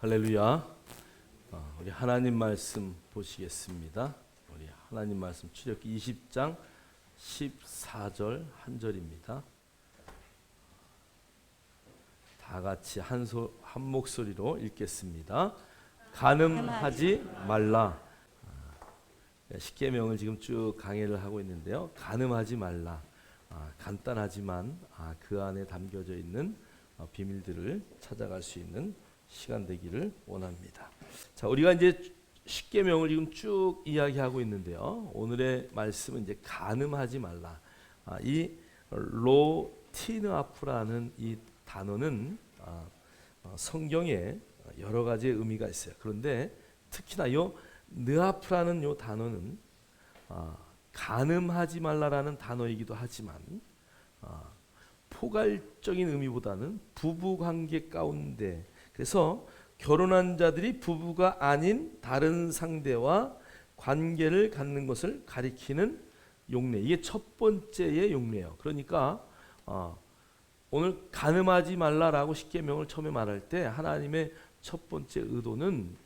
할렐루야. 우리 하나님 말씀 보시겠습니다. 우리 하나님 말씀 출애굽기 20장 14절 한 절입니다. 다 같이 한 목소리로 읽겠습니다. 간음하지 말라. 십계명을 지금 쭉 강해를 하고 있는데요. 간음하지 말라. 간단하지만 그 안에 담겨져 있는 비밀들을 찾아갈 수 있는 시간 되기를 원합니다. 자, 우리가 이제 십계명을 지금 쭉 이야기하고 있는데요. 오늘의 말씀은 이제 간음하지 말라. 이 로티느아프라는 이 단어는 성경에 여러 가지의 의미가 있어요. 그런데 특히나 요 느아프라는 요 단어는 간음하지 말라라는 단어이기도 하지만 포괄적인 의미보다는 부부 관계 가운데, 그래서 결혼한 자들이 부부가 아닌 다른 상대와 관계를 갖는 것을 가리키는 용례. 이게 첫 번째의 용례예요. 그러니까 오늘 간음하지 말라라고 십계명을 처음에 말할 때 하나님의 첫 번째 의도는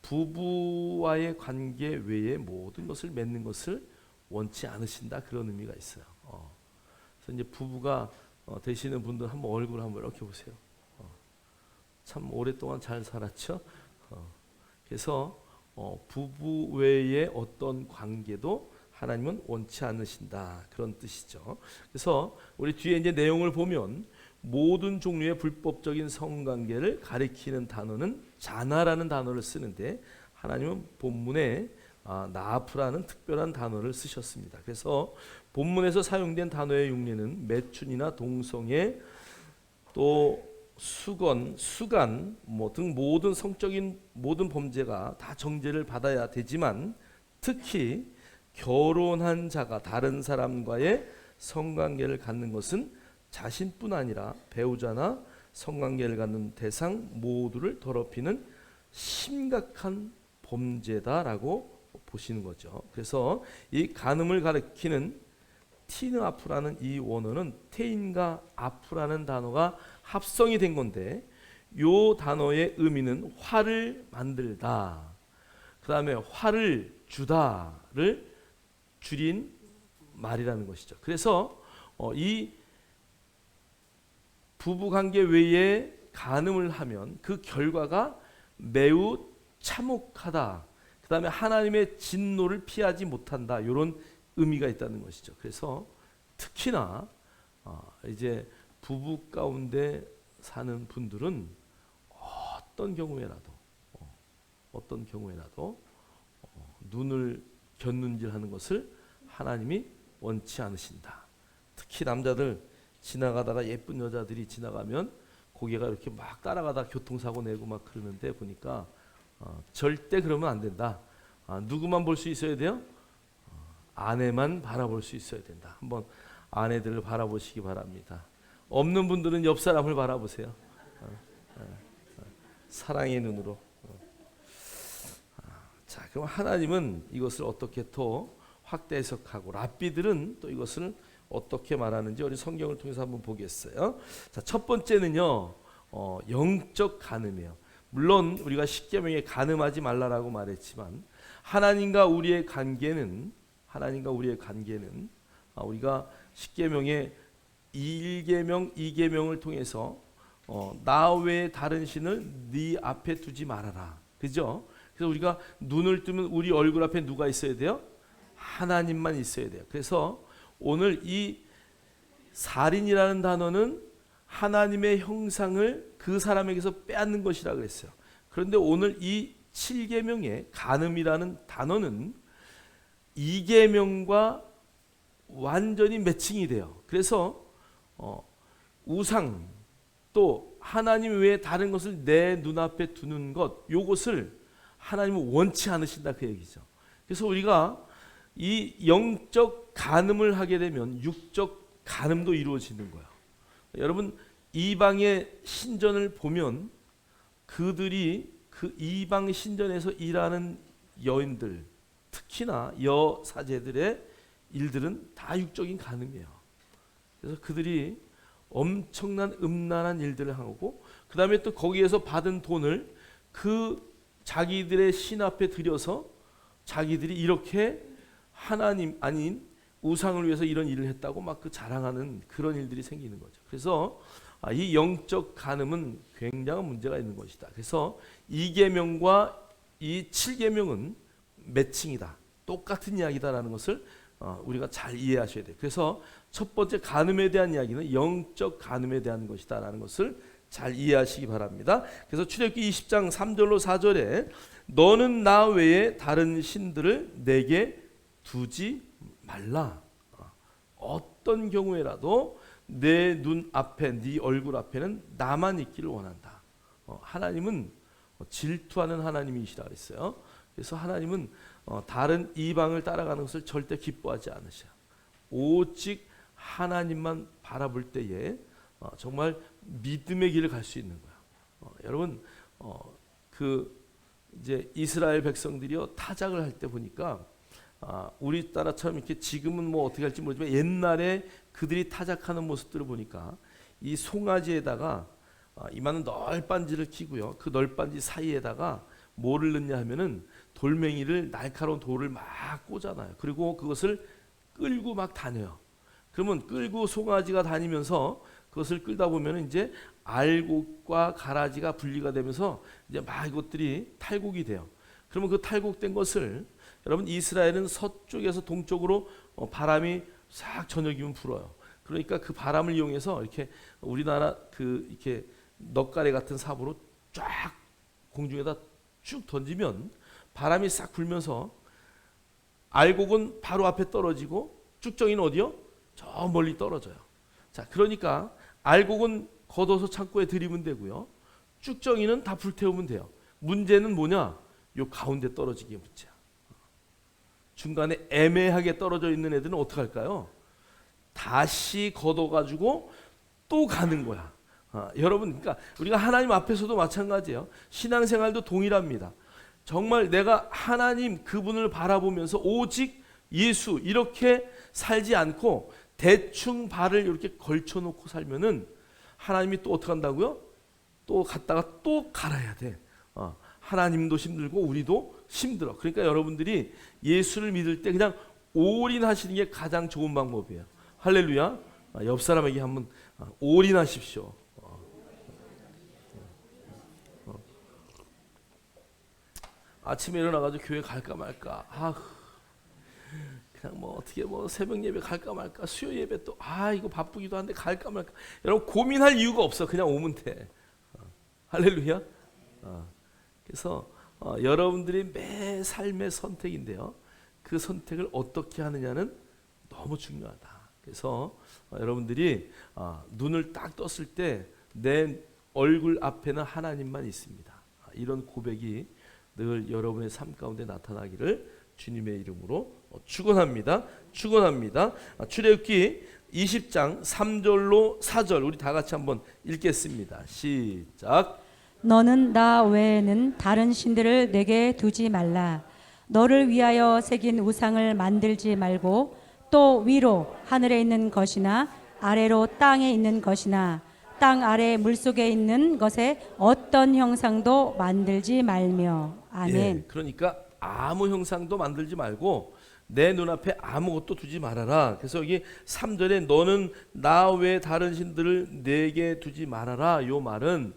부부와의 관계 외에 모든 것을 맺는 것을 원치 않으신다, 그런 의미가 있어요. 그래서 이제 부부가 되시는 분들 한번 얼굴 한번 이렇게 보세요. 참 오랫동안 잘 살았죠. 그래서 부부 외의 어떤 관계도 하나님은 원치 않으신다, 그런 뜻이죠. 그래서 우리 뒤에 이제 내용을 보면 모든 종류의 불법적인 성관계를 가리키는 단어는 자나라는 단어를 쓰는데 하나님은 본문에 나아프라는 특별한 단어를 쓰셨습니다. 그래서 본문에서 사용된 단어의 용례는 매춘이나 동성애, 또 수건, 수간 등 모든 성적인 모든 범죄가 다 정죄를 받아야 되지만 특히 결혼한 자가 다른 사람과의 성관계를 갖는 것은 자신뿐 아니라 배우자나 성관계를 갖는 대상 모두를 더럽히는 심각한 범죄다라고 보시는 거죠. 그래서 이 간음을 가리키는 티느아프라는 이 원어는 테인과 아프라는 단어가 합성이 된 건데, 요 단어의 의미는 화를 만들다, 그 다음에 화를 주다를 줄인 말이라는 것이죠. 그래서 이 부부관계 외에 간음을 하면 그 결과가 매우 참혹하다, 그 다음에 하나님의 진노를 피하지 못한다, 이런 의미가 있다는 것이죠. 그래서 특히나 이제 부부 가운데 사는 분들은 어떤 경우에라도 눈을 곁눈질하는 것을 하나님이 원치 않으신다. 특히 남자들 지나가다가 예쁜 여자들이 지나가면 고개가 이렇게 막 따라가다 교통사고 내고 막 그러는데 보니까 절대 그러면 안 된다. 누구만 볼 수 있어야 돼요? 아내만 바라볼 수 있어야 된다. 한번 아내들을 바라보시기 바랍니다. 없는 분들은 옆 사람을 바라보세요. 사랑의 눈으로. 자, 그럼 하나님은 이것을 어떻게 또 확대 해석하고 랍비들은 또 이것을 어떻게 말하는지 우리 성경을 통해서 한번 보겠어요. 자, 첫 번째는요, 영적 간음이에요. 물론 우리가 십계명에 간음하지 말라라고 말했지만 하나님과 우리의 관계는 우리가 십계명의 1계명, 2계명을 통해서 나 외에 다른 신을 네 앞에 두지 말아라, 그죠? 그래서 우리가 눈을 뜨면 우리 얼굴 앞에 누가 있어야 돼요? 하나님만 있어야 돼요. 그래서 오늘 이 살인이라는 단어는 하나님의 형상을 그 사람에게서 빼앗는 것이라고 했어요. 그런데 오늘 이 7계명의 간음이라는 단어는 2계명과 완전히 매칭이 돼요. 그래서 우상, 또 하나님 외에 다른 것을 내 눈앞에 두는 것, 요것을 하나님은 원치 않으신다, 그 얘기죠. 그래서 우리가 이 영적 간음을 하게 되면 육적 간음도 이루어지는 거예요. 여러분, 이방의 신전을 보면 그들이 그 이방 신전에서 일하는 여인들, 특히나 여사제들의 일들은 다 육적인 간음이에요. 그래서 그들이 엄청난 음란한 일들을 하고, 그 다음에 또 거기에서 받은 돈을 그 자기들의 신 앞에 들여서 자기들이 이렇게 하나님 아닌 우상을 위해서 이런 일을 했다고 막 그 자랑하는 그런 일들이 생기는 거죠. 그래서 이 영적 간음은 굉장한 문제가 있는 것이다. 그래서 2계명과 이 7계명은 매칭이다. 똑같은 이야기다라는 것을 우리가 잘 이해하셔야 돼요. 그래서 첫 번째 간음에 대한 이야기는 영적 간음에 대한 것이다라는 것을 잘 이해하시기 바랍니다. 그래서 출애굽기 20장 3절로 4절에 너는 나 외에 다른 신들을 내게 두지 말라. 어떤 경우에라도 내 눈 앞에, 네 얼굴 앞에는 나만 있기를 원한다. 하나님은 질투하는 하나님이시라 그랬어요. 그래서 하나님은 다른 이방을 따라가는 것을 절대 기뻐하지 않으셔요. 오직 하나님만 바라볼 때에 정말 믿음의 길을 갈 수 있는 거야. 여러분 그 이제 이스라엘 백성들이요 타작을 할 때 보니까 우리나라처럼 이렇게 지금은 뭐 어떻게 할지 모르지만 옛날에 그들이 타작하는 모습들을 보니까 이 송아지에다가 이만한 널빤지를 끼고요. 그 널빤지 사이에다가 뭐를 넣냐 하면은 돌멩이를 날카로운 돌을 막 꽂아놔요. 그리고 그것을 끌고 막 다녀요. 그러면 끌고 송아지가 다니면서 그것을 끌다 보면 이제 알곡과 가라지가 분리가 되면서 이제 막 이것들이 탈곡이 돼요. 그러면 그 탈곡된 것을 여러분 이스라엘은 서쪽에서 동쪽으로 바람이 싹 저녁이면 불어요. 그러니까 그 바람을 이용해서 이렇게 우리나라 그 이렇게 넉가래 같은 삽으로 쫙 공중에다 쭉 던지면 바람이 싹 불면서 알곡은 바로 앞에 떨어지고 쭉정이는 어디요? 저 멀리 떨어져요. 자, 그러니까 알곡은 걷어서 창고에 들이면 되고요. 쭉정이는 다 불태우면 돼요. 문제는 뭐냐? 요 가운데 떨어지기의 문제야. 중간에 애매하게 떨어져 있는 애들은 어떻게 할까요? 다시 걷어가지고 또 가는 거야. 여러분, 그러니까 우리가 하나님 앞에서도 마찬가지예요. 신앙생활도 동일합니다. 정말 내가 하나님 그분을 바라보면서 오직 예수 이렇게 살지 않고 대충 발을 이렇게 걸쳐놓고 살면은 하나님이 또 어떻게 한다고요? 또 갔다가 또 갈아야 돼. 하나님도 힘들고 우리도 힘들어. 그러니까 여러분들이 예수를 믿을 때 그냥 올인하시는 게 가장 좋은 방법이에요. 할렐루야. 옆 사람에게 한번 올인하십시오. 아침에 일어나가지고 교회 갈까 말까. 그냥 뭐 어떻게 뭐 새벽 예배 갈까 말까. 수요 예배 또 이거 바쁘기도 한데 갈까 말까. 여러분 고민할 이유가 없어. 그냥 오면 돼. 할렐루야. 그래서 여러분들이 매 삶의 선택인데요. 그 선택을 어떻게 하느냐는 너무 중요하다. 그래서 여러분들이 눈을 딱 떴을 때 내 얼굴 앞에는 하나님만 있습니다. 이런 고백이 늘 여러분의 삶 가운데 나타나기를 주님의 이름으로 축원합니다. 축원합니다. 출애굽기 20장 3절로 4절 우리 다 같이 한번 읽겠습니다. 시작. 너는 나 외에는 다른 신들을 내게 두지 말라. 너를 위하여 새긴 우상을 만들지 말고 또 위로 하늘에 있는 것이나 아래로 땅에 있는 것이나 땅 아래 물속에 있는 것에 어떤 형상도 만들지 말며. 아멘. 예, 그러니까 아무 형상도 만들지 말고 내 눈앞에 아무것도 두지 말아라. 그래서 여기 3절에 너는 나 외에 다른 신들을 내게 두지 말아라. 요 말은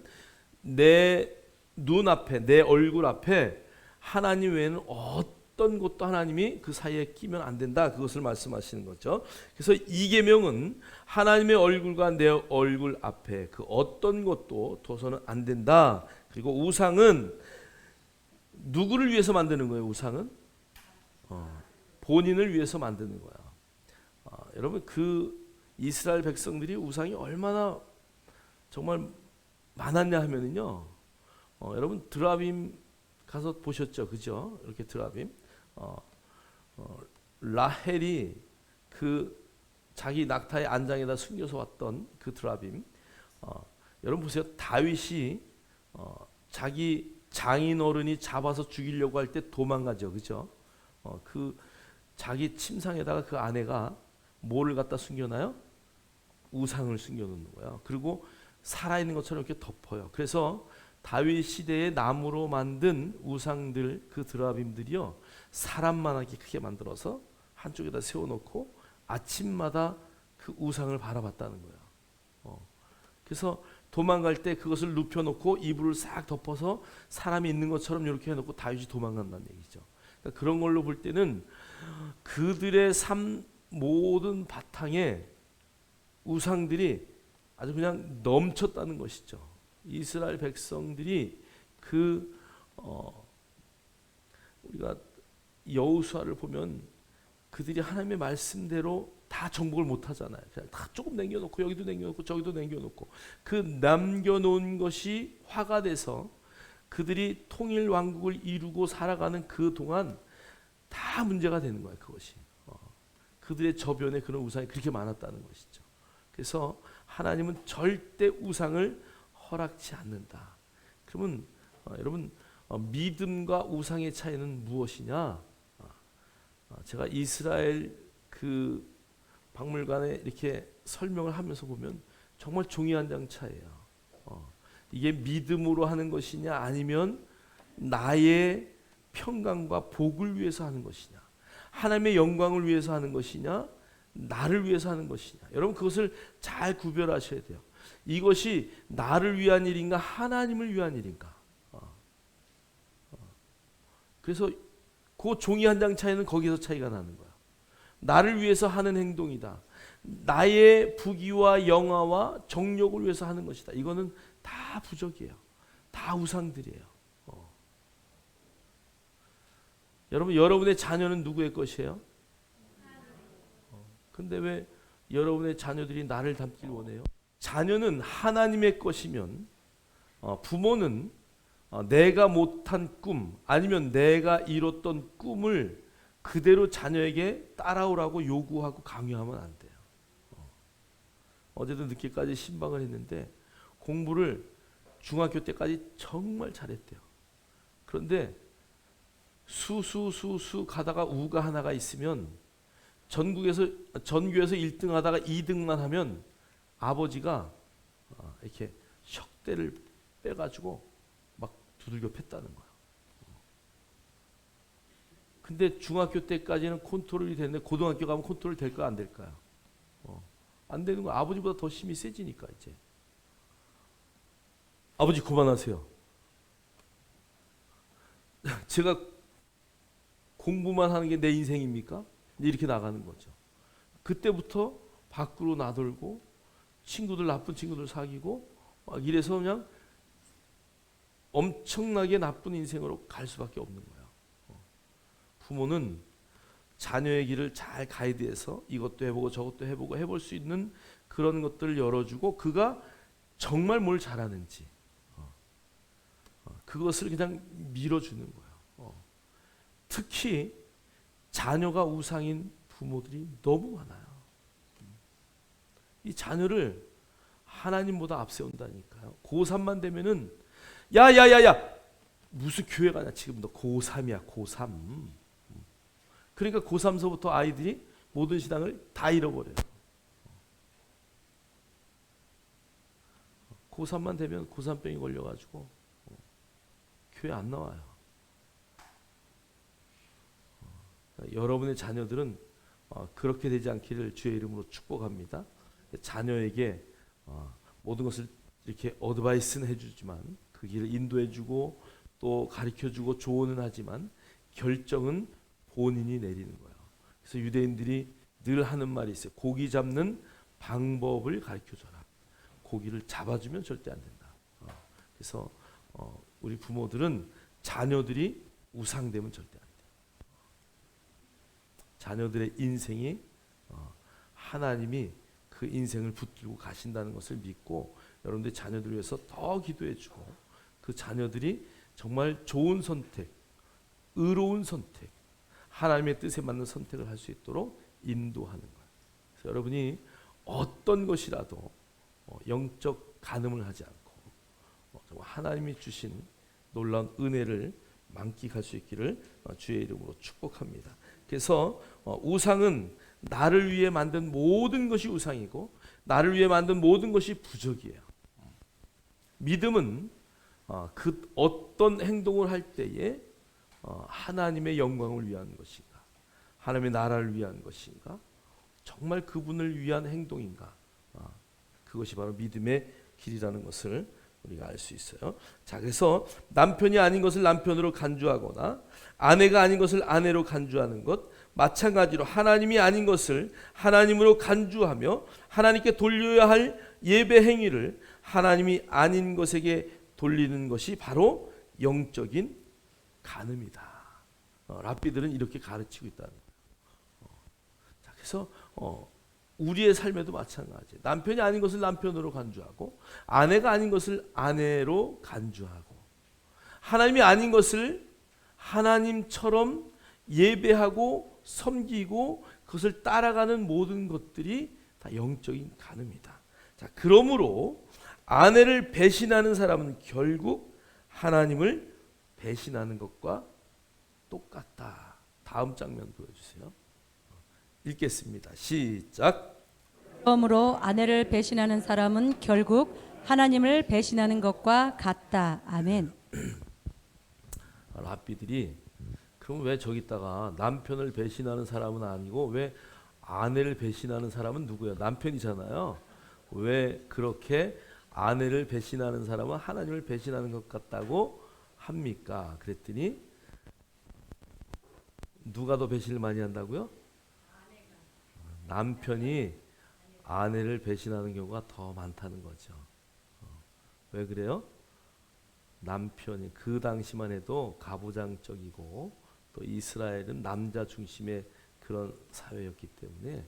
내 눈앞에 내 얼굴 앞에 하나님 외에는 어떤 것도 하나님이 그 사이에 끼면 안 된다. 그것을 말씀하시는 거죠. 그래서 이 계명은 하나님의 얼굴과 내 얼굴 앞에 그 어떤 것도 둬서는 안 된다. 그리고 우상은 누구를 위해서 만드는 거예요? 우상은 본인을 위해서 만드는 거야. 여러분 그 이스라엘 백성들이 우상이 얼마나 정말 많았냐 하면은요. 여러분 드라빔 가서 보셨죠, 그죠? 이렇게 드라빔. 라헬이 그 자기 낙타의 안장에다 숨겨서 왔던 그 드라빔. 여러분 보세요. 다윗이 자기 장인어른이 잡아서 죽이려고 할 때 도망가죠, 그죠? 그 자기 침상에다가 그 아내가 뭐를 갖다 숨겨놔요? 우상을 숨겨놓는 거예요. 그리고 살아있는 것처럼 이렇게 덮어요. 그래서 다윗 시대의 나무로 만든 우상들, 그 드라빔들이요, 사람만하게 크게 만들어서 한쪽에다 세워놓고 아침마다 그 우상을 바라봤다는 거예요. 그래서 도망갈 때 그것을 눕혀놓고 이불을 싹 덮어서 사람이 있는 것처럼 이렇게 해놓고 다윗이 도망간다는 얘기죠. 그러니까 그런 걸로 볼 때는 그들의 삶 모든 바탕에 우상들이 아주 그냥 넘쳤다는 것이죠. 이스라엘 백성들이 우리가 여호수아를 보면 그들이 하나님의 말씀대로 다 정복을 못 하잖아요. 그냥 다 조금 남겨놓고 여기도 남겨놓고 저기도 남겨놓고 그 남겨놓은 것이 화가 돼서 그들이 통일 왕국을 이루고 살아가는 그 동안 다 문제가 되는 거예요. 그것이 그들의 저변에 그런 우상이 그렇게 많았다는 것이죠. 그래서 하나님은 절대 우상을 허락치 않는다. 그러면 여러분 믿음과 우상의 차이는 무엇이냐? 제가 이스라엘 그 박물관에 이렇게 설명을 하면서 보면 정말 종이 한 장 차이에요. 이게 믿음으로 하는 것이냐 아니면 나의 평강과 복을 위해서 하는 것이냐, 하나님의 영광을 위해서 하는 것이냐, 나를 위해서 하는 것이냐. 여러분 그것을 잘 구별하셔야 돼요. 이것이 나를 위한 일인가 하나님을 위한 일인가. 그래서 그 종이 한 장 차이는 거기서 차이가 나는 거야. 나를 위해서 하는 행동이다. 나의 부귀와 영화와 정욕을 위해서 하는 것이다. 이거는 다 부적이에요. 다 우상들이에요. 여러분, 여러분의 자녀는 누구의 것이에요? 근데 왜 여러분의 자녀들이 나를 닮길 원해요? 자녀는 하나님의 것이면 부모는 내가 못한 꿈 아니면 내가 이뤘던 꿈을 그대로 자녀에게 따라오라고 요구하고 강요하면 안 돼요. 어제도 늦게까지 신방을 했는데 공부를 중학교 때까지 정말 잘했대요. 그런데 수수 가다가 우가 하나가 있으면 전교에서 1등 하다가 2등만 하면 아버지가 이렇게 혁대를 빼가지고 막 두들겨 팼다는 거야. 근데 중학교 때까지는 컨트롤이 됐는데 고등학교 가면 컨트롤 될까 안 될까요? 안 되는 거. 아버지보다 더 힘이 세지니까 이제. 아버지 그만하세요. 제가 공부만 하는 게 내 인생입니까? 이렇게 나가는 거죠. 그때부터 밖으로 나돌고 친구들, 나쁜 친구들 사귀고 막 이래서 그냥 엄청나게 나쁜 인생으로 갈 수밖에 없는 거예요. 부모는 자녀의 길을 잘 가이드해서 이것도 해보고 저것도 해보고 해볼 수 있는 그런 것들을 열어주고 그가 정말 뭘 잘하는지 그것을 그냥 밀어주는 거예요. 특히 자녀가 우상인 부모들이 너무 많아요. 이 자녀를 하나님보다 앞세운다니까요. 고3만 되면은 야야야야 무슨 교회 가냐, 지금 너 고3이야 고3. 그러니까 고3서부터 아이들이 모든 신앙을 다 잃어버려요. 고3만 되면 고3병이 걸려가지고 교회 안 나와요. 여러분의 자녀들은 그렇게 되지 않기를 주의 이름으로 축복합니다. 자녀에게 모든 것을 이렇게 어드바이스는 해주지만 그 길을 인도해주고 또 가르쳐주고 조언은 하지만 결정은 본인이 내리는 거예요. 그래서 유대인들이 늘 하는 말이 있어요. 고기 잡는 방법을 가르쳐줘라. 고기를 잡아주면 절대 안 된다. 그래서 우리 부모들은 자녀들이 우상되면 절대 안 돼요. 자녀들의 인생이 하나님이 그 인생을 붙들고 가신다는 것을 믿고 여러분들 자녀들 위해서 더 기도해주고 그 자녀들이 정말 좋은 선택, 의로운 선택, 하나님의 뜻에 맞는 선택을 할 수 있도록 인도하는 거예요. 그래서 여러분이 어떤 것이라도 영적 간음을 하지 않고 정말 하나님이 주신 놀라운 은혜를 만끽할 수 있기를 주의 이름으로 축복합니다. 그래서 우상은 나를 위해 만든 모든 것이 우상이고 나를 위해 만든 모든 것이 부적이에요. 믿음은 그 어떤 행동을 할 때에 하나님의 영광을 위한 것인가, 하나님의 나라를 위한 것인가, 정말 그분을 위한 행동인가, 그것이 바로 믿음의 길이라는 것을 우리가 알 수 있어요. 자, 그래서 남편이 아닌 것을 남편으로 간주하거나 아내가 아닌 것을 아내로 간주하는 것, 마찬가지로 하나님이 아닌 것을 하나님으로 간주하며 하나님께 돌려야 할 예배 행위를 하나님이 아닌 것에게 돌리는 것이 바로 영적인 간음이다. 랍비들은 이렇게 가르치고 있다는 거예요. 자, 그래서 우리의 삶에도 마찬가지예요. 남편이 아닌 것을 남편으로 간주하고 아내가 아닌 것을 아내로 간주하고 하나님이 아닌 것을 하나님처럼 예배하고 섬기고 그것을 따라가는 모든 것들이 다 영적인 간음이다. 자, 그러므로 아내를 배신하는 사람은 결국 하나님을 배신하는 것과 똑같다. 다음 장면 보여주세요. 읽겠습니다. 시작. 그러므로 아내를 배신하는 사람은 결국 하나님을 배신하는 것과 같다. 아멘. 랍비들이 그럼 왜 저기다가 남편을 배신하는 사람은 아니고 왜 아내를 배신하는 사람은 누구야? 남편이잖아요. 왜 그렇게 아내를 배신하는 사람은 하나님을 배신하는 것 같다고 합니까? 그랬더니 누가 더 배신을 많이 한다고요? 남편이 아내를 배신하는 경우가 더 많다는 거죠. 왜 그래요? 남편이 그 당시만 해도 가부장적이고 또 이스라엘은 남자 중심의 그런 사회였기 때문에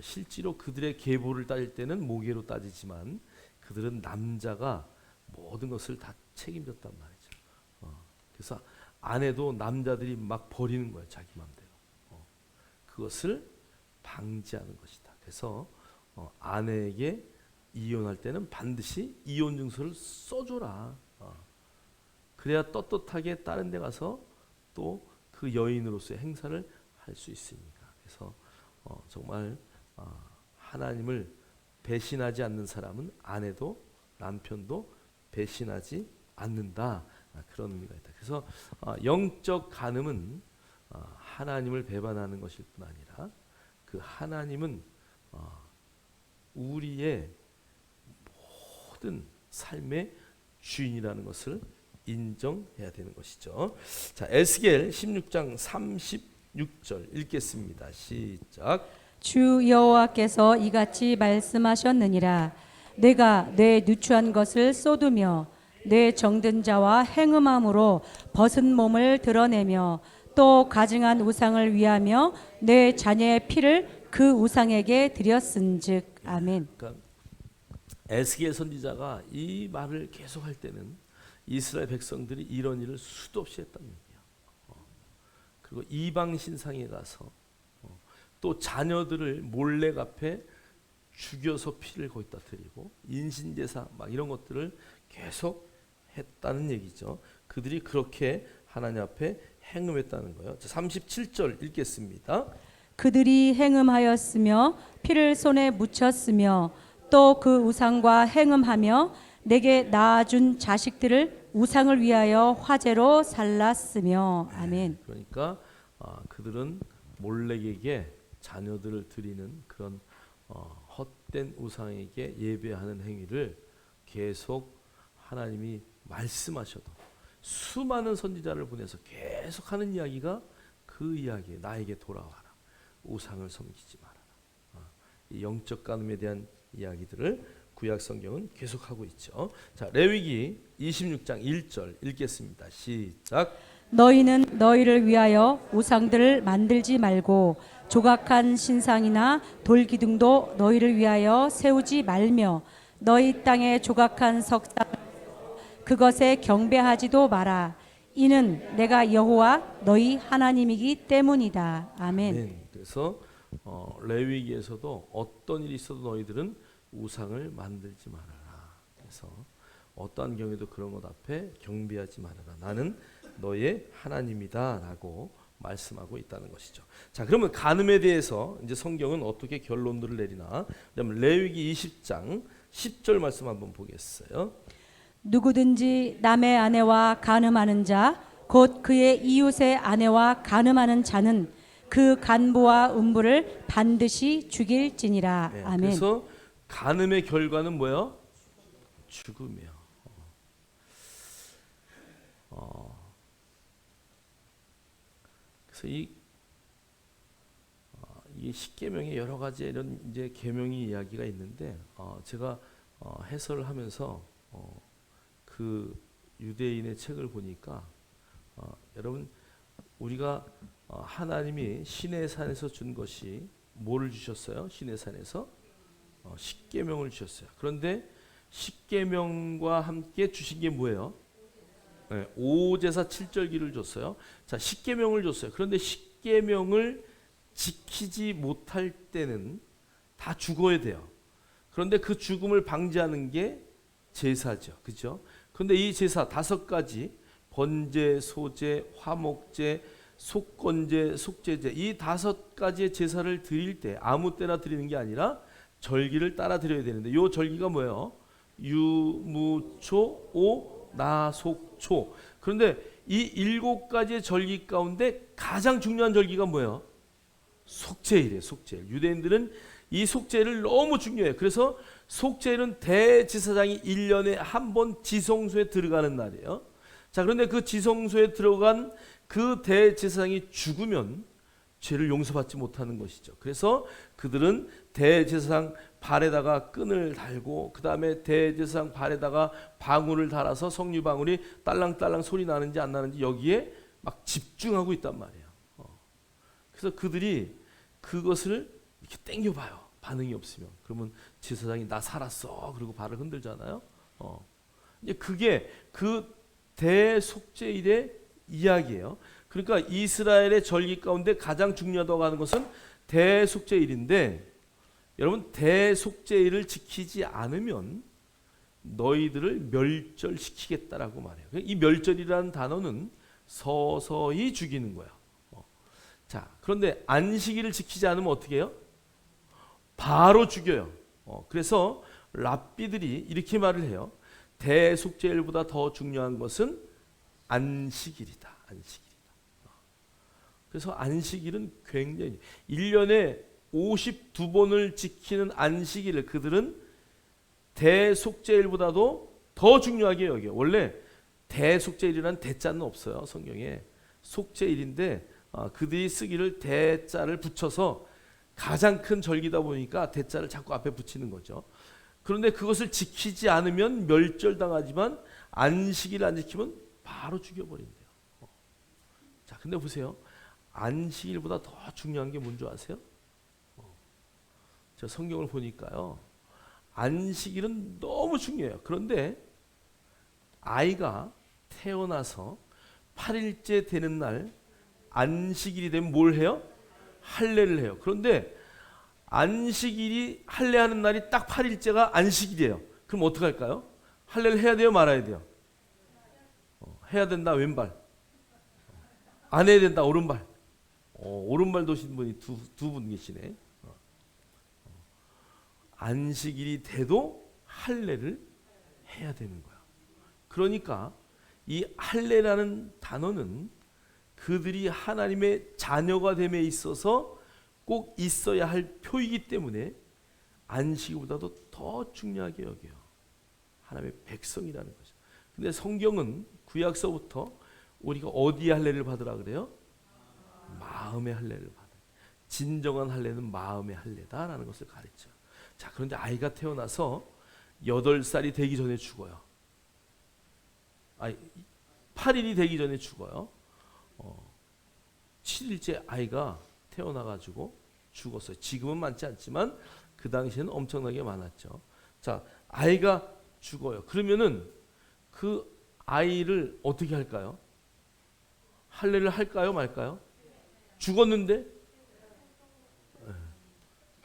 실제로 그들의 계보를 따질 때는 모계로 따지지만 그들은 남자가 모든 것을 다 책임졌단 말이죠. 그래서 아내도 남자들이 막 버리는 거예요. 자기 마음대로. 그것을 방지하는 것이다. 그래서 아내에게 이혼할 때는 반드시 이혼 증서를 써줘라. 그래야 떳떳하게 다른 데 가서 또 그 여인으로서의 행사를 할 수 있으니까. 그래서 정말 하나님을 배신하지 않는 사람은 아내도 남편도 배신하지 않는다. 그런 의미가 있다. 그래서 영적 간음은 하나님을 배반하는 것일 뿐 아니라 그 하나님은 우리의 모든 삶의 주인이라는 것을 인정해야 되는 것이죠. 자, 에스겔 16장 36절 읽겠습니다. 시작. 주 여호와께서 이같이 말씀하셨느니라. 내가 내 누추한 것을 쏟으며 내 정든 자와 행음함으로 벗은 몸을 드러내며 또 가증한 우상을 위하며 내 자녀의 피를 그 우상에게 드렸은즉. 아멘. 그러니까 에스겔 선지자가 이 말을 계속할 때는 이스라엘 백성들이 이런 일을 수도 없이 했다는 얘기야. 그리고 이방 신상에 가서 또 자녀들을 몰래 앞에 죽여서 피를 거기다 드리고 인신제사 막 이런 것들을 계속 했다는 얘기죠. 그들이 그렇게 하나님 앞에 행음했다는 거예요. 37절 읽겠습니다. 그들이 행음하였으며 피를 손에 묻혔으며 또 그 우상과 행음하며 내게 낳아준 자식들을 우상을 위하여 화제로 살랐으며. 아멘. 그러니까 그들은 몰렉에게 자녀들을 드리는 그런 헛된 우상에게 예배하는 행위를 계속 하나님이 말씀하셔도 수많은 선지자를 보내서 계속 하는 이야기가 그 이야기에 나에게 돌아와라. 우상을 섬기지 말아라. 이 영적 간음에 대한 이야기들을 구약 성경은 계속하고 있죠. 자, 레위기 26장 1절 읽겠습니다. 시작. 너희는 너희를 위하여 우상들을 만들지 말고 조각한 신상이나 돌기둥도 너희를 위하여 세우지 말며 너희 땅에 조각한 석상 그것에 경배하지도 마라. 이는 내가 여호와 너희 하나님이기 때문이다. 아멘. 아멘. 그래서 레위기에서도 어떤 일이 있어도 너희들은 우상을 만들지 말아라. 그래서 어떠한 경우에도 그런 것 앞에 경배하지 말아라. 나는 너의 하나님이다라고 말씀하고 있다는 것이죠. 자, 그러면 간음에 대해서 이제 성경은 어떻게 결론들을 내리나? 그다음에 레위기 20장 10절 말씀 한번 보겠어요. 누구든지 남의 아내와 간음하는 자, 곧 그의 이웃의 아내와 간음하는 자는 그 간부와 음부를 반드시 죽일지니라. 네, 아멘. 그래서 간음의 결과는 뭐예요? 죽음이에요. 그래서 이 십계명의 여러 가지 이런 이제 계명이 이야기가 있는데 제가 해설을 하면서 그 유대인의 책을 보니까 여러분 우리가 하나님이 시내 산에서 준 것이 뭐를 주셨어요? 시내 산에서 십계명을 주셨어요. 그런데 십계명과 함께 주신 게 뭐예요? 네, 오제사 7절기를 줬어요. 자, 십계명을 줬어요. 그런데 십계명을 지키지 못할 때는 다 죽어야 돼요. 그런데 그 죽음을 방지하는 게 제사죠. 그죠? 그런데 이 제사 5가지, 번제, 소제, 화목제, 속건제, 속제제, 이 5가지의 제사를 드릴 때 아무 때나 드리는 게 아니라 절기를 따라 드려야 되는데 이 절기가 뭐예요? 유무초 오나속초. 그런데 이 7가지의 절기 가운데 가장 중요한 절기가 뭐예요? 속죄일이에요. 속죄일. 유대인들은 이 속죄일을 너무 중요해요. 그래서 속죄일은 대제사장이 1년에 한 번 지성소에 들어가는 날이에요. 자, 그런데 그 지성소에 들어간 그 대제사장이 죽으면 죄를 용서받지 못하는 것이죠. 그래서 그들은 대제사장 발에다가 끈을 달고 그 다음에 대제사장 발에다가 방울을 달아서 석류 방울이 딸랑딸랑 소리 나는지 안 나는지 여기에 막 집중하고 있단 말이에요. 그래서 그들이 그것을 이렇게 땡겨봐요. 반응이 없으면. 그러면 제사장이 나 살았어. 그리고 발을 흔들잖아요. 이제 그게 그 대속죄일의 이야기예요. 그러니까 이스라엘의 절기 가운데 가장 중요하다고 하는 것은 대속죄일인데 여러분 대속죄일을 지키지 않으면 너희들을 멸절시키겠다라고 말해요. 이 멸절이라는 단어는 서서히 죽이는 거예요. 자, 그런데 안식일을 지키지 않으면 어떻게 해요? 바로 죽여요. 그래서 랍비들이 이렇게 말을 해요. 대속죄일보다 더 중요한 것은 안식일이다. 안식일이다. 그래서 안식일은 굉장히 1년에 52번을 지키는 안식일을 그들은 대속죄일보다도 더 중요하게 여겨요. 원래 대속죄일이라는 대자는 없어요. 성경에. 속죄일인데 그들이 쓰기를 대자를 붙여서 가장 큰 절기다 보니까 대자를 자꾸 앞에 붙이는 거죠. 그런데 그것을 지키지 않으면 멸절당하지만 안식일 안 지키면 바로 죽여버린대요. 자, 근데 보세요. 안식일보다 더 중요한 게 뭔지 아세요? 제가 성경을 보니까요. 안식일은 너무 중요해요. 그런데 아이가 태어나서 8일째 되는 날 안식일이 되면 뭘 해요? 할례를 해요. 그런데 안식일이 할례하는 날이 딱 8일째가 안식일이에요. 그럼 어떻게 할까요? 할례를 해야 돼요? 말아야 돼요? 해야 된다. 왼발. 안 해야 된다. 오른발. 오른발 도신 분이 두 분 계시네. 안식일이 돼도 할례를 해야 되는 거야. 그러니까 이 할례라는 단어는 그들이 하나님의 자녀가 됨에 있어서 꼭 있어야 할 표이기 때문에 안식일보다도 더 중요하게 여겨요. 하나님의 백성이라는 거죠. 근데 성경은 구약서부터 우리가 어디에 할례를 받으라 그래요? 마음의 할례를 받아요. 진정한 할례는 마음의 할례다라는 것을 가르쳐요. 자, 그런데 아이가 태어나서 8살이 되기 전에 죽어요. 8일이 되기 전에 죽어요. 7일째 아이가 태어나가지고 죽었어요. 지금은 많지 않지만 그 당시에는 엄청나게 많았죠. 자, 아이가 죽어요. 그러면은 그 아이를 어떻게 할까요? 할례를 할까요, 말까요? 죽었는데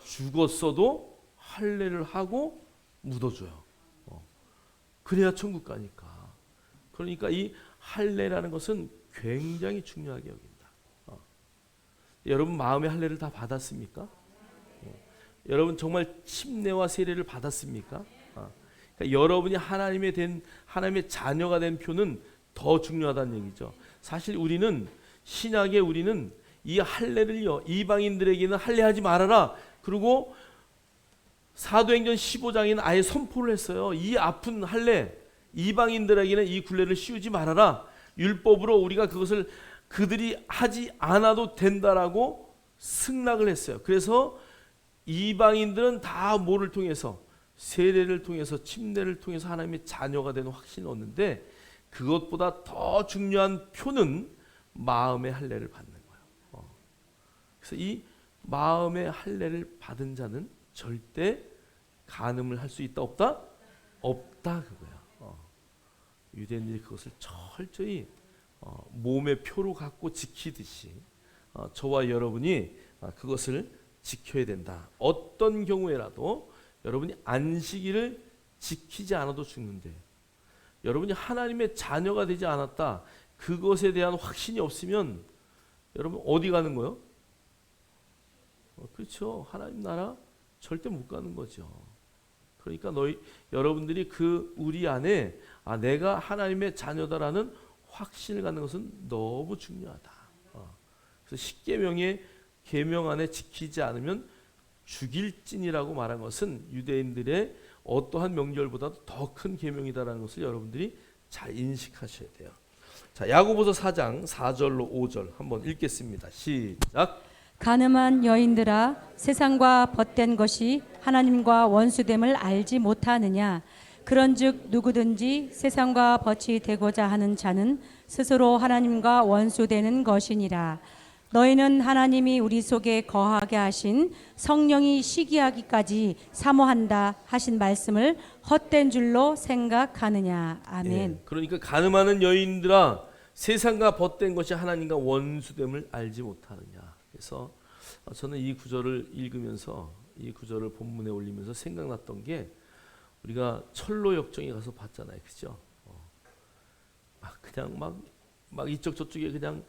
죽었어도 할례를 하고 묻어줘요. 그래야 천국 가니까. 그러니까 이 할례라는 것은 굉장히 중요하게 여긴다. 여러분 마음의 할례를 다 받았습니까? 여러분 정말 침례와 세례를 받았습니까? 그러니까 여러분이 하나님의 자녀가 된 표는 더 중요하다는 얘기죠. 사실 우리는 신약에 우리는 이 할례를요, 이방인들에게는 할례하지 말아라. 그리고 사도행전 15장에는 아예 선포를 했어요. 이 아픈 할례, 이방인들에게는 이 굴레를 씌우지 말아라. 율법으로 우리가 그것을 그들이 하지 않아도 된다라고 승낙을 했어요. 그래서 이방인들은 다 뭐를 통해서, 세례를 통해서, 침례를 통해서 하나님의 자녀가 되는 확신을 얻는데, 그것보다 더 중요한 표는 마음의 할례를 받는 거예요. 그래서 이 마음의 할례를 받은 자는 절대 간음을 할 수 있다 없다? 없다 그거야. 유대인들이 그것을 철저히 몸의 표로 갖고 지키듯이 저와 여러분이 그것을 지켜야 된다. 어떤 경우에라도 여러분이 안식일을 지키지 않아도 죽는데, 여러분이 하나님의 자녀가 되지 않았다, 그것에 대한 확신이 없으면 여러분 어디 가는 거요? 그렇죠. 하나님 나라 절대 못 가는 거죠. 그러니까 여러분들이 우리 안에 내가 하나님의 자녀다라는 확신을 갖는 것은 너무 중요하다. 그래서 십계명의 계명 안에 지키지 않으면 죽일진이라고 말한 것은 유대인들의 어떠한 명절보다도 더 큰 계명이다라는 것을 여러분들이 잘 인식하셔야 돼요. 자, 야고보서 4장 4절로 5절 한번 읽겠습니다. 시작. 간음한 여인들아, 세상과 벗된 것이 하나님과 원수됨을 알지 못하느냐? 그런즉 누구든지 세상과 벗이 되고자 하는 자는 스스로 하나님과 원수되는 것이니라. 너희는 하나님이 우리 속에 거하게 하신 성령이 시기하기까지 사모한다 하신 말씀을 헛된 줄로 생각하느냐. 아멘. 예, 그러니까 간음하는 여인들아, 세상과 벗된 것이 하나님과 원수됨을 알지 못하느냐. 그래서 저는 이 구절을 읽으면서, 이 구절을 본문에 올리면서 생각났던 게, 우리가 철로 역정에 가서 봤잖아요, 그죠? 그냥 막 이쪽 저쪽에 그냥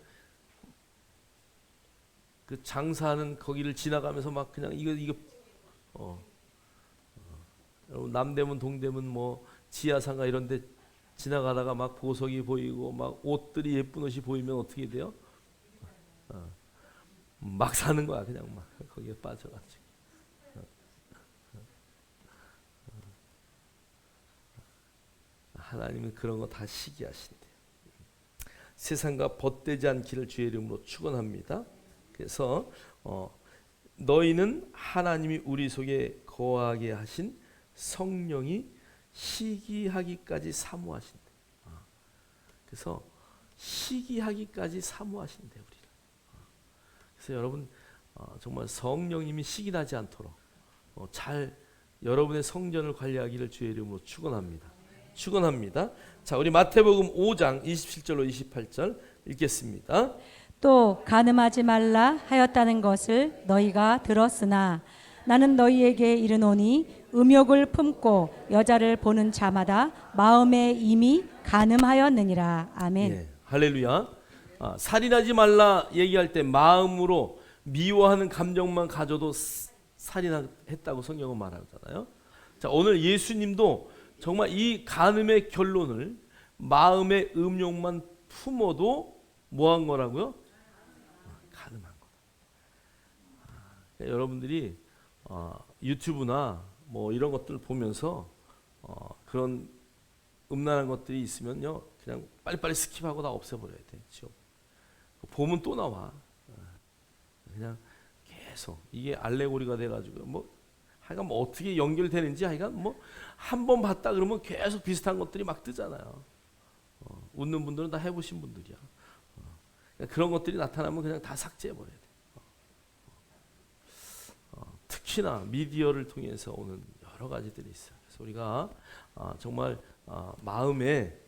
그 장사하는 거기를 지나가면서 막 그냥 이거 여러분 남대문 동대문 뭐 지하상가 이런데 지나가다가 막 보석이 보이고 막 옷들이 예쁜 옷이 보이면 어떻게 돼요? 막 사는 거야, 그냥 막 거기에 빠져가지고. 하나님은 그런 거 다 시기하신대요. 세상과 벗되지 않기를 주의 이름으로 축원합니다. 그래서 너희는 하나님이 우리 속에 거하게 하신 성령이 시기하기까지 사모하신대. 그래서 시기하기까지 사모하신대 우리를. 그래서 여러분 정말 성령님이 시기하지 않도록 잘 여러분의 성전을 관리하기를 주의 이름으로 축원합니다. 축원합니다. 자, 우리 마태복음 5장 27절로 28절 읽겠습니다. 또 간음하지 말라 하였다는 것을 너희가 들었으나 나는 너희에게 이르노니 음욕을 품고 여자를 보는 자마다 마음에 이미 간음하였느니라. 아멘. 예, 할렐루야. 살인하지 말라 얘기할 때 마음으로 미워하는 감정만 가져도 살인했다고 성경은 말하잖아요. 자, 오늘 예수님도 정말 이 간음의 결론을 마음의 음욕만 품어도 뭐한 거라고요? 간음한 거다. 그러니까 여러분들이 유튜브나 뭐 이런 것들 보면서 그런 음란한 것들이 있으면요, 그냥 빨리빨리 스킵하고 다 없애버려야 돼. 지옥. 보면 또 나와. 그냥 계속 이게 알레고리가 돼가지고 하여간 어떻게 연결되는지 하여간 한 번 봤다 그러면 계속 비슷한 것들이 막 뜨잖아요. 웃는 분들은 다 해보신 분들이야. 그러니까 그런 것들이 나타나면 그냥 다 삭제해버려야 돼. 특히나 미디어를 통해서 오는 여러 가지들이 있어요. 그래서 우리가 정말 마음에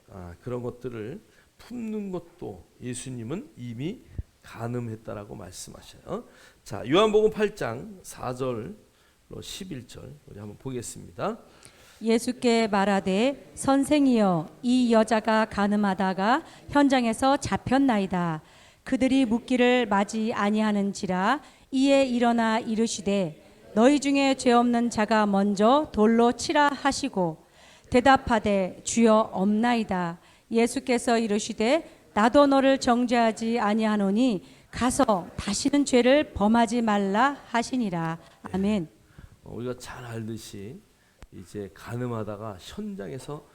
그런 것들을 품는 것도 예수님은 이미 간음했다라고 말씀하셔요. 자, 요한복음 8장 4절로 11절 우리 한번 보겠습니다. 예수께 말하되 선생이여 이 여자가 간음하다가 현장에서 잡혔나이다. 그들이 묻기를 마지 아니하는지라. 이에 일어나 이르시되 너희 중에 죄 없는 자가 먼저 돌로 치라 하시고 대답하되 주여 없나이다. 예수께서 이르시되 나도 너를 정죄하지 아니하노니 가서 다시는 죄를 범하지 말라 하시니라. 아멘. 우리가 잘 알듯이 이제 간음하다가 현장에서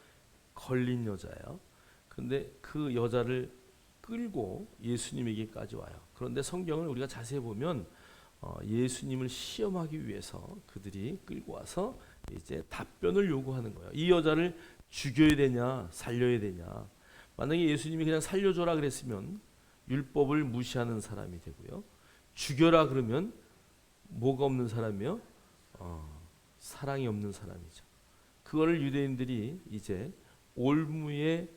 걸린 여자예요. 그런데 그 여자를 끌고 예수님에게까지 와요. 그런데 성경을 우리가 자세히 보면 예수님을 시험하기 위해서 그들이 끌고 와서 이제 답변을 요구하는 거예요. 이 여자를 죽여야 되냐 살려야 되냐. 만약에 예수님이 그냥 살려줘라 그랬으면 율법을 무시하는 사람이 되고요. 죽여라 그러면 뭐가 없는 사람이요? 사랑이 없는 사람이죠. 그거를 유대인들이 이제 올무에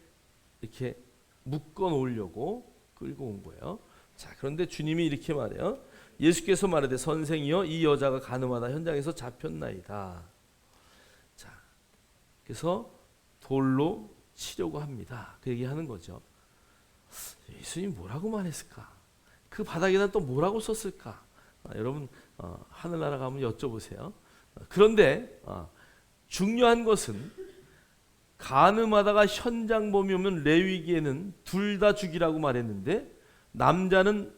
이렇게 묶어 놓으려고 끌고 온 거예요. 자, 그런데 주님이 이렇게 말해요. 예수께서 말하되 선생이여 이 여자가 간음하다 현장에서 잡혔나이다. 자, 그래서 돌로 치려고 합니다. 그 얘기하는 거죠. 예수님 뭐라고 말했을까? 그 바닥에다 또 뭐라고 썼을까? 여러분 하늘나라 가면 여쭤보세요. 그런데 중요한 것은 간음하다가 현장범이 오면 레위기에는 둘 다 죽이라고 말했는데 남자는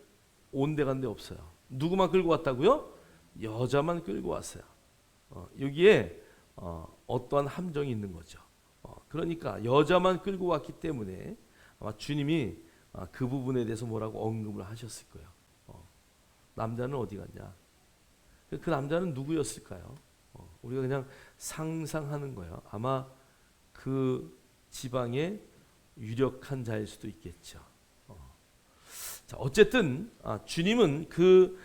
온데간데 없어요. 누구만 끌고 왔다고요? 여자만 끌고 왔어요. 여기에 어떠한 함정이 있는 거죠. 그러니까 여자만 끌고 왔기 때문에 아마 주님이 그 부분에 대해서 뭐라고 언급을 하셨을 거예요. 남자는 어디 갔냐? 그 남자는 누구였을까요? 우리가 그냥 상상하는 거예요. 아마 그 지방의 유력한 자일 수도 있겠죠. 자, 어쨌든 주님은 그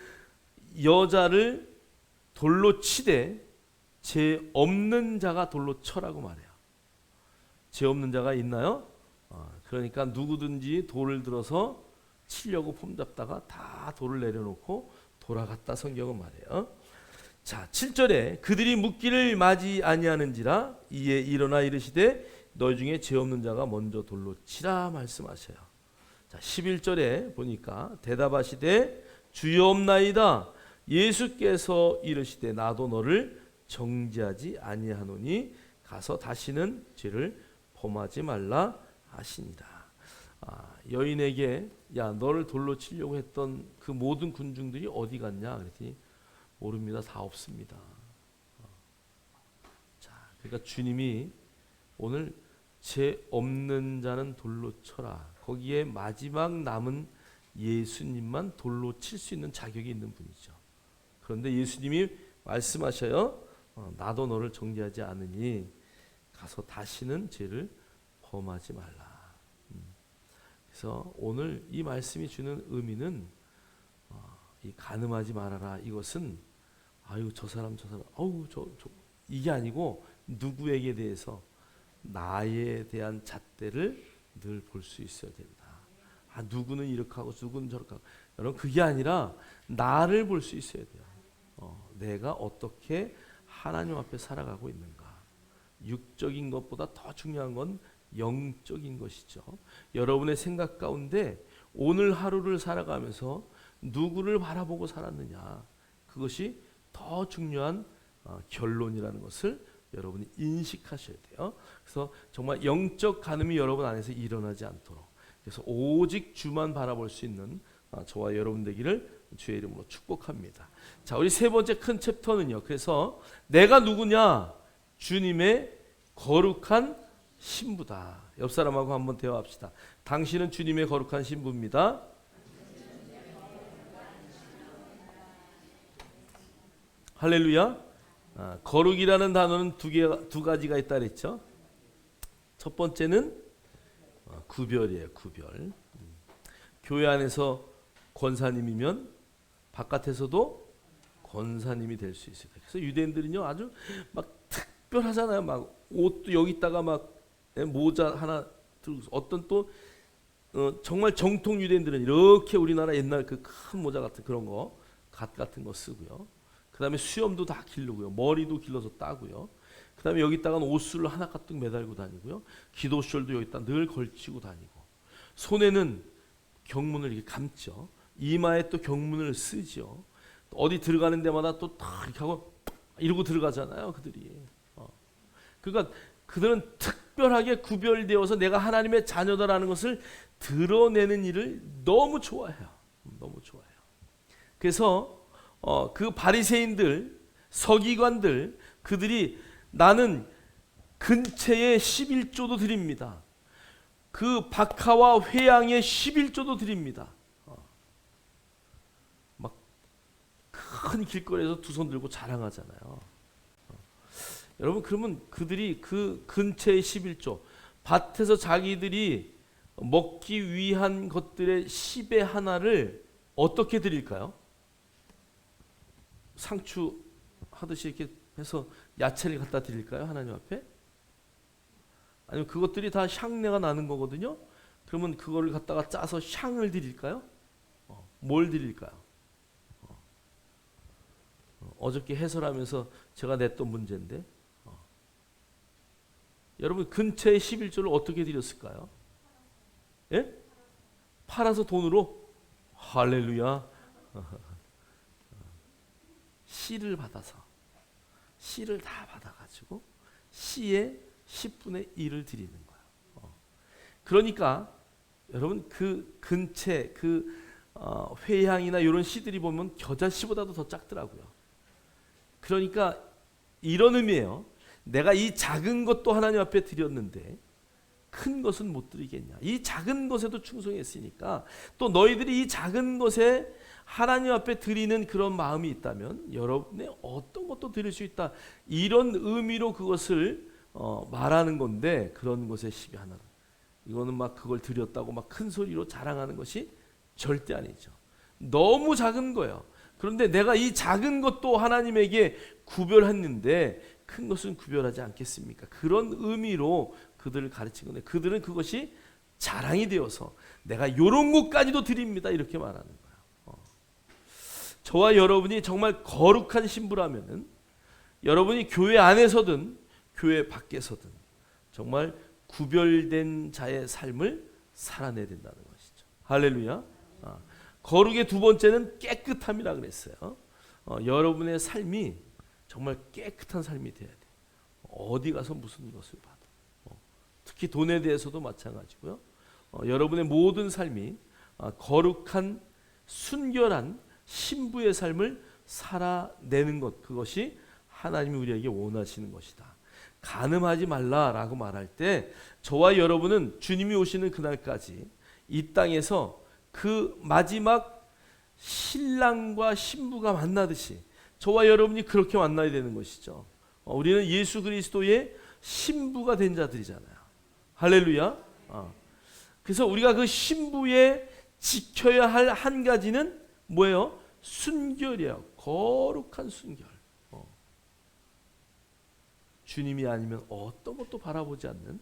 여자를 돌로 치되 죄 없는 자가 돌로 쳐라고 말해요. 죄 없는 자가 있나요? 그러니까 누구든지 돌을 들어서 치려고 폼잡다가 다 돌을 내려놓고 돌아갔다 성경은 말해요. 자, 7절에 그들이 묻기를 마지 아니하는지라 이에 일어나 이르시되 너희 중에 죄 없는 자가 먼저 돌로 치라 말씀하셔요. 자, 11절에 보니까 대답하시되 주여 없나이다. 예수께서 이르시되 나도 너를 정죄하지 아니하노니 가서 다시는 죄를 범하지 말라 하시니라. 여인에게 야 너를 돌로 치려고 했던 그 모든 군중들이 어디 갔냐 그랬더니 모릅니다. 다 없습니다. 자, 그러니까 주님이 오늘 죄 없는 자는 돌로 쳐라. 거기에 마지막 남은 예수님만 돌로 칠 수 있는 자격이 있는 분이죠. 그런데 예수님이 말씀하셔요. 나도 너를 정죄하지 않으니 가서 다시는 죄를 범하지 말라. 그래서 오늘 이 말씀이 주는 의미는 이 간음하지 말아라. 이것은 아유 저 사람 아우 저 이게 아니고 누구에게 대해서 나에 대한 잣대를 늘 볼 수 있어야 된다. 누구는 이렇게 하고 누구는 저렇게 하고. 여러분 그게 아니라 나를 볼 수 있어야 돼요. 내가 어떻게 하나님 앞에 살아가고 있는가. 육적인 것보다 더 중요한 건 영적인 것이죠. 여러분의 생각 가운데 오늘 하루를 살아가면서 누구를 바라보고 살았느냐. 그것이 더 중요한 결론이라는 것을 여러분이 인식하셔야 돼요. 그래서 정말 영적 간음이 여러분 안에서 일어나지 않도록 그래서 오직 주만 바라볼 수 있는 저와 여러분 되기를 주의 이름으로 축복합니다. 자, 우리 세 번째 큰 챕터는요. 그래서 내가 누구냐? 주님의 거룩한 신부다. 옆 사람하고 한번 대화합시다. 당신은 주님의 거룩한 신부입니다. 할렐루야. 거룩이라는 단어는 두 가지가 있다 그랬죠. 첫 번째는 구별이에요. 구별. 교회 안에서 권사님이면 바깥에서도 권사님이 될 수 있어요. 그래서 유대인들은요 아주 막 특별하잖아요. 막 옷도 여기다가 막 모자 하나 들고 어떤 또 정말 정통 유대인들은 이렇게 우리나라 옛날 그 큰 모자 같은 그런 거 갓 같은 거 쓰고요. 그다음에 수염도 다 기르고요. 머리도 길러서 따고요. 그다음에 여기다가는 옷술을 하나 가득 매달고 다니고요. 기도숄도 여기다 늘 걸치고 다니고 손에는 경문을 이렇게 감죠. 이마에 또 경문을 쓰죠. 어디 들어가는 데마다 또 다 이렇게 하고 이러고 들어가잖아요. 그들이. 그러니까 그들은 특별하게 구별되어서 내가 하나님의 자녀다라는 것을 드러내는 일을 너무 좋아해요. 너무 좋아해요. 그래서 그 바리새인들, 서기관들, 그들이 나는 근처에 11조도 드립니다. 그 박하와 회양에 11조도 드립니다. 막 큰 길거리에서 두 손 들고 자랑하잖아요. 여러분, 그러면 그들이 그 근처의 11조, 밭에서 자기들이 먹기 위한 것들의 10의 하나를 어떻게 드릴까요? 상추 하듯이 이렇게 해서 야채를 갖다 드릴까요? 하나님 앞에? 아니면 그것들이 다 향내가 나는 거거든요. 그러면 그거를 갖다가 짜서 향을 드릴까요? 뭘 드릴까요? 어저께 해설하면서 제가 냈던 문제인데, 여러분 근처의 11조를 어떻게 드렸을까요? 예? 팔아서 돈으로? 할렐루야. 씨를 받아서, 씨를 다 받아가지고 씨의 10분의 1을 드리는 거예요. 그러니까 여러분 그 근처 회향이나 이런 씨들이 보면 겨자씨보다도 더 작더라고요. 그러니까 이런 의미예요. 내가 이 작은 것도 하나님 앞에 드렸는데 큰 것은 못 드리겠냐. 이 작은 것에도 충성했으니까 또 너희들이 이 작은 것에 하나님 앞에 드리는 그런 마음이 있다면 여러분의 어떤 것도 드릴 수 있다. 이런 의미로 그것을 말하는 건데, 그런 것의 10의 하나. 이거는 막 그걸 드렸다고 막 큰 소리로 자랑하는 것이 절대 아니죠. 너무 작은 거예요. 그런데 내가 이 작은 것도 하나님에게 구별했는데 큰 것은 구별하지 않겠습니까? 그런 의미로 그들을 가르친 건데, 그들은 그것이 자랑이 되어서 내가 이런 것까지도 드립니다 이렇게 말하는 거예요. 저와 여러분이 정말 거룩한 신부라면은 여러분이 교회 안에서든 교회 밖에서든 정말 구별된 자의 삶을 살아내야 된다는 것이죠. 할렐루야. 거룩의 두 번째는 깨끗함이라 그랬어요. 여러분의 삶이 정말 깨끗한 삶이 돼야 돼. 어디 가서 무슨 것을 봐도, 특히 돈에 대해서도 마찬가지고요. 여러분의 모든 삶이 거룩한 순결한 신부의 삶을 살아내는 것, 그것이 하나님이 우리에게 원하시는 것이다. 간음하지 말라라고 말할 때 저와 여러분은 주님이 오시는 그날까지 이 땅에서 그 마지막 신랑과 신부가 만나듯이 저와 여러분이 그렇게 만나야 되는 것이죠. 우리는 예수 그리스도의 신부가 된 자들이잖아요. 할렐루야. 그래서 우리가 그 신부에 지켜야 할 한 가지는 뭐예요? 순결이에요. 거룩한 순결. 주님이 아니면 어떤 것도 바라보지 않는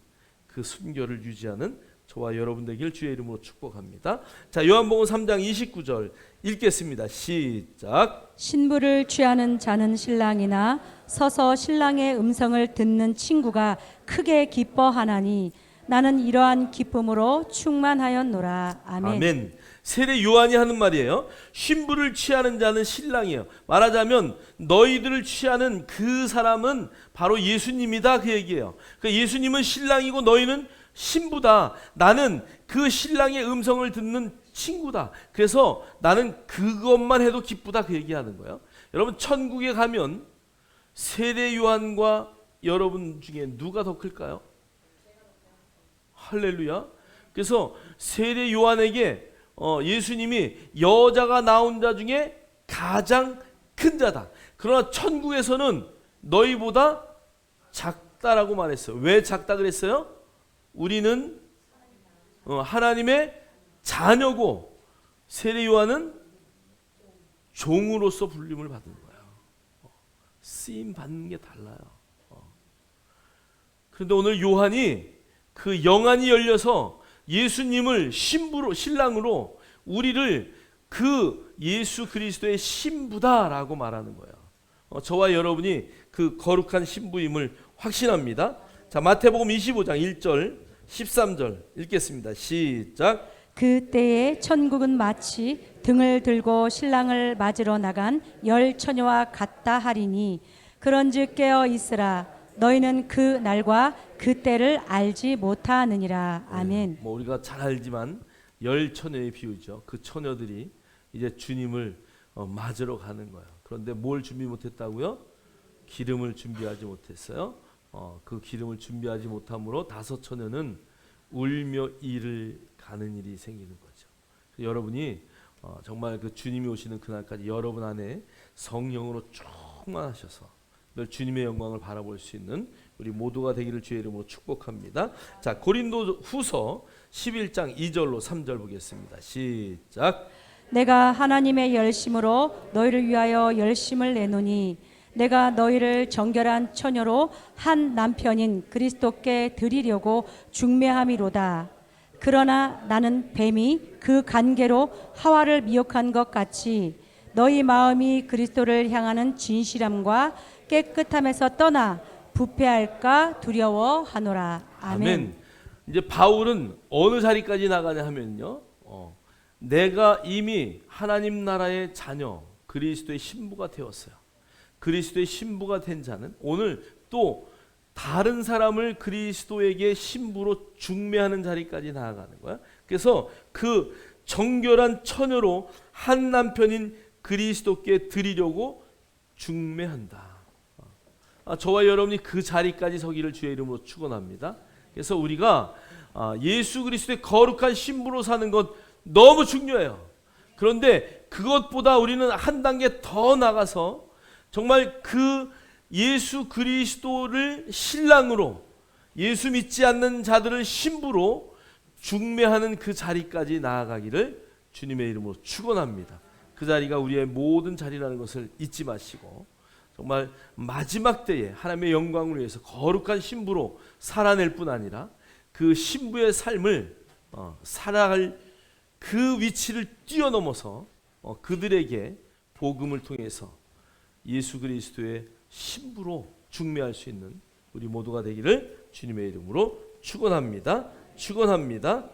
그 순결을 유지하는 저와 여러분 되길 주의 이름으로 축복합니다. 자, 요한복음 3장 29절 읽겠습니다. 시작. 신부를 취하는 자는 신랑이나 서서 신랑의 음성을 듣는 친구가 크게 기뻐하나니 나는 이러한 기쁨으로 충만하였노라. 아멘. 아멘. 세례 요한이 하는 말이에요. 신부를 취하는 자는 신랑이에요. 말하자면 너희들을 취하는 그 사람은 바로 예수님이다, 그 얘기예요. 그러니까 예수님은 신랑이고 너희는 신부다. 나는 그 신랑의 음성을 듣는 친구다. 그래서 나는 그것만 해도 기쁘다, 그 얘기하는 거예요. 여러분, 천국에 가면 세례 요한과 여러분 중에 누가 더 클까요? 할렐루야. 그래서 세례 요한에게 예수님이 여자가 나온 자 중에 가장 큰 자다. 그러나 천국에서는 너희보다 작다라고 말했어요. 왜 작다 그랬어요? 우리는 하나님의 자녀고 세례 요한은 종으로서 불림을 받은 거예요. 쓰임 받는 게 달라요. 그런데 오늘 요한이 그 영안이 열려서 예수님을 신부로, 신랑으로 우리를 그 예수 그리스도의 신부다라고 말하는 거예요. 저와 여러분이 그 거룩한 신부임을 확신합니다. 자, 마태복음 25장 1절 13절 읽겠습니다. 시작. 그때에 천국은 마치 등을 들고 신랑을 맞으러 나간 열 처녀와 같다 하리니 그런즉 깨어 있으라. 너희는 그 날과 그 때를 알지 못하느니라. 아멘. 뭐 우리가 잘 알지만 열 처녀의 비유죠. 그 처녀들이 이제 주님을 맞으러 가는 거예요. 그런데 뭘 준비 못했다고요? 기름을 준비하지 못했어요. 그 기름을 준비하지 못함으로 다섯 처녀는 울며 이를 가는 일이 생기는 거죠. 여러분이 정말 그 주님이 오시는 그날까지 여러분 안에 성령으로 충만하셔서 늘 주님의 영광을 바라볼 수 있는 우리 모두가 되기를 주의 이름으로 축복합니다. 자, 고린도 후서 11장 2절로 3절 보겠습니다. 시작. 내가 하나님의 열심으로 너희를 위하여 열심을 내노니 내가 너희를 정결한 처녀로 한 남편인 그리스도께 드리려고 중매함이로다. 그러나 나는 뱀이 그 간계로 하와를 미혹한 것 같이 너희 마음이 그리스도를 향하는 진실함과 깨끗함에서 떠나 부패할까 두려워하노라. 아멘. 이제 바울은 어느 자리까지 나가냐 하면요, 내가 이미 하나님 나라의 자녀 그리스도의 신부가 되었어요. 그리스도의 신부가 된 자는 오늘 또 다른 사람을 그리스도에게 신부로 중매하는 자리까지 나아가는 거야. 그래서 그 정결한 처녀로 한 남편인 그리스도께 드리려고 중매한다. 저와 여러분이 그 자리까지 서기를 주의 이름으로 축원합니다. 그래서 우리가 예수 그리스도의 거룩한 신부로 사는 것 너무 중요해요. 그런데 그것보다 우리는 한 단계 더 나가서 정말 그 예수 그리스도를 신랑으로, 예수 믿지 않는 자들을 신부로 중매하는 그 자리까지 나아가기를 주님의 이름으로 축원합니다. 그 자리가 우리의 모든 자리라는 것을 잊지 마시고 정말 마지막 때에 하나님의 영광을 위해서 거룩한 신부로 살아낼 뿐 아니라 그 신부의 삶을 살아갈 그 위치를 뛰어넘어서 그들에게 복음을 통해서 예수 그리스도의 신부로 중매할 수 있는 우리 모두가 되기를 주님의 이름으로 축원합니다. 축원합니다.